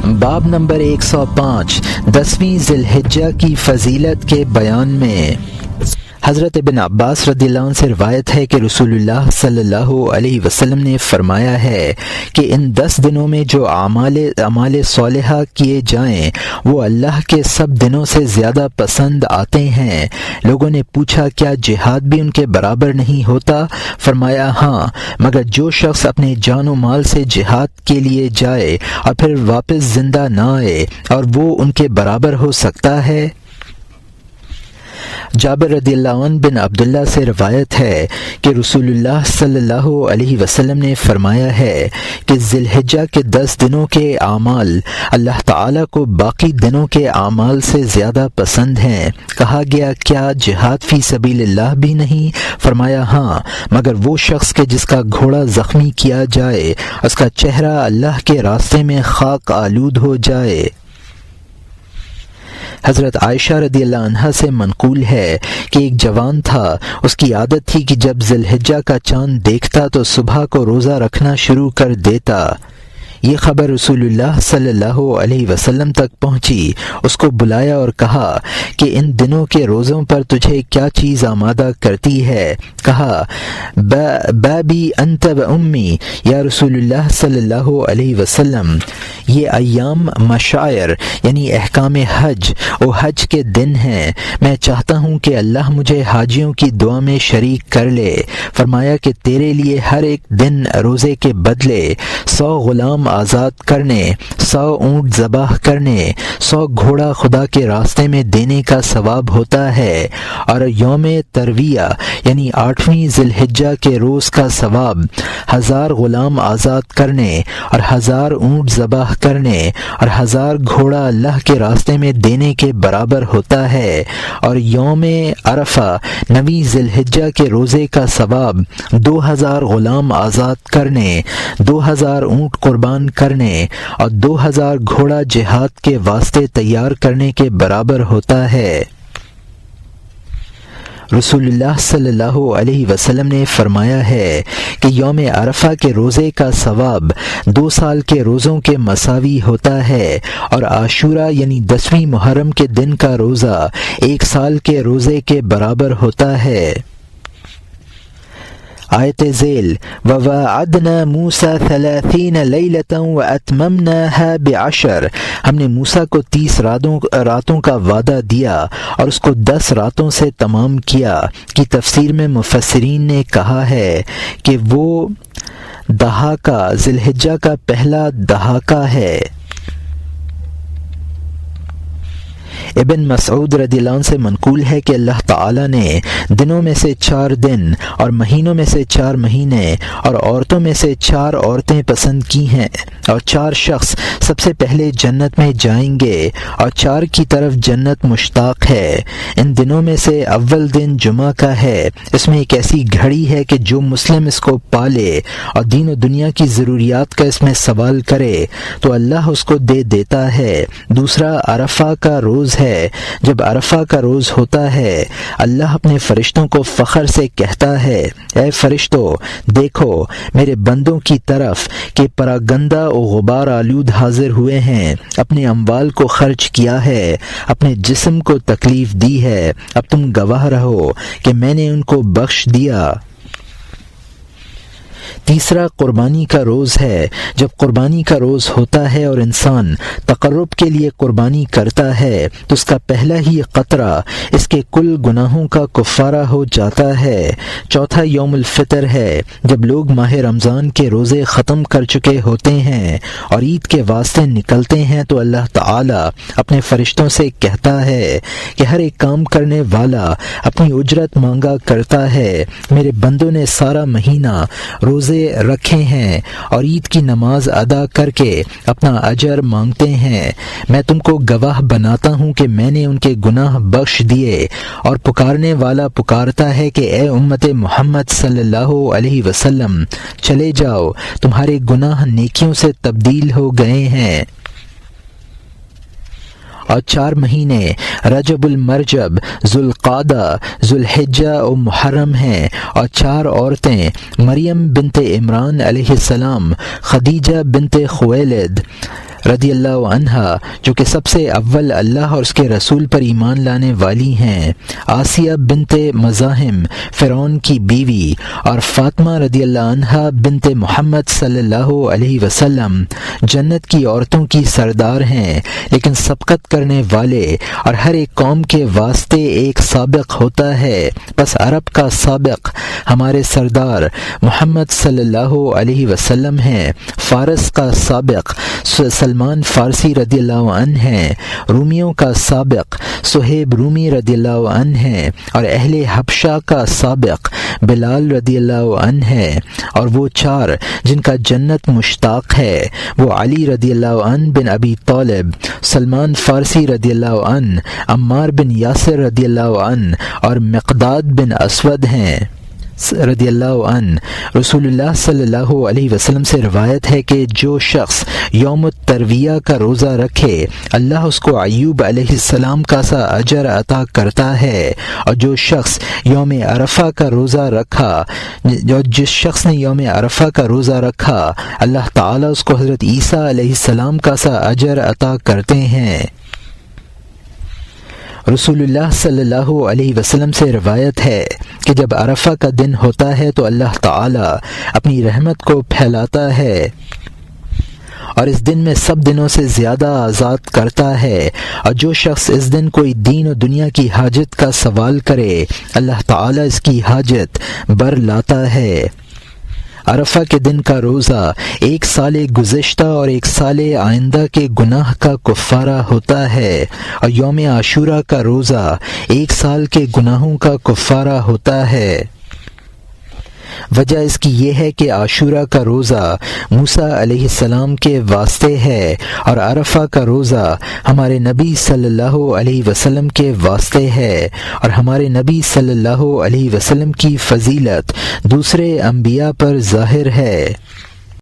باب نمبر 105 10ویں ذی الحجہ کی فضیلت کے بیان میں حضرت ابن عباس رضی اللہ عنہ سے روایت ہے کہ رسول اللہ صلی اللہ علیہ وسلم نے فرمایا ہے کہ ان 10 دنوں میں جو اعمال صالحہ کیے جائیں وہ اللہ کے سب دنوں سے زیادہ پسند آتے ہیں۔ لوگوں نے پوچھا کیا جہاد بھی ان کے برابر نہیں ہوتا؟ فرمایا ہاں، مگر جو شخص اپنے جان و مال سے جہاد کے لیے جائے اور پھر واپس زندہ نہ آئے، اور وہ ان کے برابر ہو سکتا ہے؟ جابر رضی اللہ عنہ بن عبداللہ سے روایت ہے کہ رسول اللہ صلی اللہ علیہ وسلم نے فرمایا ہے کہ ذی الحجہ کے 10 دنوں کے اعمال اللہ تعالیٰ کو باقی دنوں کے اعمال سے زیادہ پسند ہیں۔ کہا گیا کیا جہاد فی سبیل اللہ بھی نہیں؟ فرمایا ہاں، مگر وہ شخص کے جس کا گھوڑا زخمی کیا جائے، اس کا چہرہ اللہ کے راستے میں خاک آلود ہو جائے۔ حضرت عائشہ رضی اللہ عنہا سے منقول ہے کہ ایک جوان تھا، اس کی عادت تھی کہ جب ذی الحجہ کا چاند دیکھتا تو صبح کو روزہ رکھنا شروع کر دیتا۔ یہ خبر رسول اللہ صلی اللہ علیہ وسلم تک پہنچی۔ اس کو بلایا اور کہا کہ ان دنوں کے روزوں پر تجھے کیا چیز آمادہ کرتی ہے؟ کہا بابی انت و امی یا رسول اللہ صلی اللہ علیہ وسلم، یہ ایام مشاعر یعنی احکام حج و حج کے دن ہیں، میں چاہتا ہوں کہ اللہ مجھے حاجیوں کی دعا میں شریک کر لے۔ فرمایا کہ تیرے لیے ہر ایک دن روزے کے بدلے 100 غلام آزاد کرنے، 100 اونٹ ذبح کرنے، 100 گھوڑا خدا کے راستے میں دینے کا ثواب ہوتا ہے، اور یوم ترویہ یعنی 8ویں ذی الحجہ کے روز کا ثواب 1000 غلام آزاد کرنے اور 1000 اونٹ ذبح کرنے اور 1000 گھوڑا اللہ کے راستے میں دینے کے برابر ہوتا ہے، اور یوم عرفہ 9ویں ذی الحجہ کے روزے کا ثواب 2000 غلام آزاد کرنے، 2000 اونٹ قربان کرنے اور 2000 گھوڑا جہاد کے واسطے تیار کرنے کے برابر ہوتا ہے۔ رسول اللہ صلی اللہ علیہ وسلم نے فرمایا ہے کہ یوم عرفہ کے روزے کا ثواب 2 سال کے روزوں کے مساوی ہوتا ہے، اور عاشورہ یعنی 10ویں محرم کے دن کا روزہ 1 سال کے روزے کے برابر ہوتا ہے۔ آیت ذیل وَوَعَدْنَا مُوسَىٰ 30 لَيْلَةً وَأَتْمَمْنَاهَا ب10، ہم نے موسیٰ کو 30 راتوں کا وعدہ دیا اور اس کو 10 راتوں سے تمام کیا۔ کی تفسیر میں مفسرین نے کہا ہے کہ وہ دھاکہ ذی الحجہ کا پہلا دھاکہ ہے۔ ابن مسعود رضی اللہ عنہ سے منقول ہے کہ اللہ تعالیٰ نے دنوں میں سے 4 دن اور مہینوں میں سے 4 مہینے اور عورتوں میں سے 4 عورتیں پسند کی ہیں، اور 4 شخص سب سے پہلے جنت میں جائیں گے اور 4 کی طرف جنت مشتاق ہے۔ ان دنوں میں سے اول دن جمعہ کا ہے، اس میں ایک ایسی گھڑی ہے کہ جو مسلم اس کو پالے اور دین و دنیا کی ضروریات کا اس میں سوال کرے تو اللہ اس کو دے دیتا ہے۔ دوسرا عرفہ کا روز ہے، جب عرفہ کا روز ہوتا ہے اللہ اپنے فرشتوں کو فخر سے کہتا ہے، اے فرشتو دیکھو میرے بندوں کی طرف کہ پراگندہ و غبار آلود حاضر ہوئے ہیں، اپنے اموال کو خرچ کیا ہے، اپنے جسم کو تکلیف دی ہے، اب تم گواہ رہو کہ میں نے ان کو بخش دیا۔ تیسرا قربانی کا روز ہے، جب قربانی کا روز ہوتا ہے اور انسان تقرب کے لیے قربانی کرتا ہے تو اس کا پہلا ہی قطرہ اس کے کل گناہوں کا کفارہ ہو جاتا ہے۔ چوتھا یوم الفطر ہے، جب لوگ ماہ رمضان کے روزے ختم کر چکے ہوتے ہیں اور عید کے واسطے نکلتے ہیں تو اللہ تعالیٰ اپنے فرشتوں سے کہتا ہے کہ ہر ایک کام کرنے والا اپنی اجرت مانگا کرتا ہے، میرے بندوں نے سارا مہینہ روزے رکھے ہیں اور عید کی نماز ادا کر کے اپنا اجر مانگتے ہیں، میں تم کو گواہ بناتا ہوں کہ میں نے ان کے گناہ بخش دیے۔ اور پکارنے والا پکارتا ہے کہ اے امت محمد صلی اللہ علیہ وسلم چلے جاؤ، تمہارے گناہ نیکیوں سے تبدیل ہو گئے ہیں۔ اور 4 مہینے رجب المرجب، ذوالقعدہ، ذوالحجہ و محرم ہیں، اور 4 عورتیں مریم بنت عمران علیہ السلام، خدیجہ بنت خویلد، رضی اللہ عنہا جو کہ سب سے اول اللہ اور اس کے رسول پر ایمان لانے والی ہیں، آسیہ بنت مزاحم فرعون کی بیوی، اور فاطمہ رضی اللہ عنہا بنت محمد صلی اللہ علیہ وسلم جنت کی عورتوں کی سردار ہیں، لیکن سبقت کرنے والے اور ہر ایک قوم کے واسطے ایک سابق ہوتا ہے، بس عرب کا سابق ہمارے سردار محمد صلی اللہ علیہ وسلم ہیں، فارس کا سابق سلمان فارسی رضی اللہ عنہ ہیں، رومیوں کا سابق صہیب رومی رضی اللہ عنہ ہیں، اور اہل حبشہ کا سابق بلال رضی اللہ عنہ ہے، اور وہ چار جن کا جنت مشتاق ہے وہ علی رضی اللہ عنہ بن ابی طالب، سلمان فارسی رضی اللہ عنہ، عمار بن یاسر رضی اللہ عنہ، اور مقداد بن اسود ہیں رضی اللہ عنہ۔ رسول اللہ صلی اللہ علیہ وسلم سے روایت ہے کہ جو شخص یوم الترویہ کا روزہ رکھے اللہ اس کو ایوب علیہ السلام کا سا اجر عطا کرتا ہے، اور جو شخص یوم عرفہ کا روزہ رکھا جس شخص نے یوم عرفہ کا روزہ رکھا اللہ تعالیٰ اس کو حضرت عیسیٰ علیہ السلام کا سا اجر عطا کرتے ہیں۔ رسول اللہ صلی اللہ علیہ وسلم سے روایت ہے کہ جب عرفہ کا دن ہوتا ہے تو اللہ تعالیٰ اپنی رحمت کو پھیلاتا ہے اور اس دن میں سب دنوں سے زیادہ آزاد کرتا ہے، اور جو شخص اس دن کوئی دین و دنیا کی حاجت کا سوال کرے اللہ تعالیٰ اس کی حاجت بر لاتا ہے۔ عرفہ کے دن کا روزہ ایک سال گزشتہ اور ایک سال آئندہ کے گناہ کا کفارہ ہوتا ہے، اور یوم عاشورہ کا روزہ ایک سال کے گناہوں کا کفارہ ہوتا ہے۔ وجہ اس کی یہ ہے کہ عاشورہ کا روزہ موسیٰ علیہ السلام کے واسطے ہے، اور عرفہ کا روزہ ہمارے نبی صلی اللہ علیہ وسلم کے واسطے ہے، اور ہمارے نبی صلی اللہ علیہ وسلم کی فضیلت دوسرے انبیاء پر ظاہر ہے۔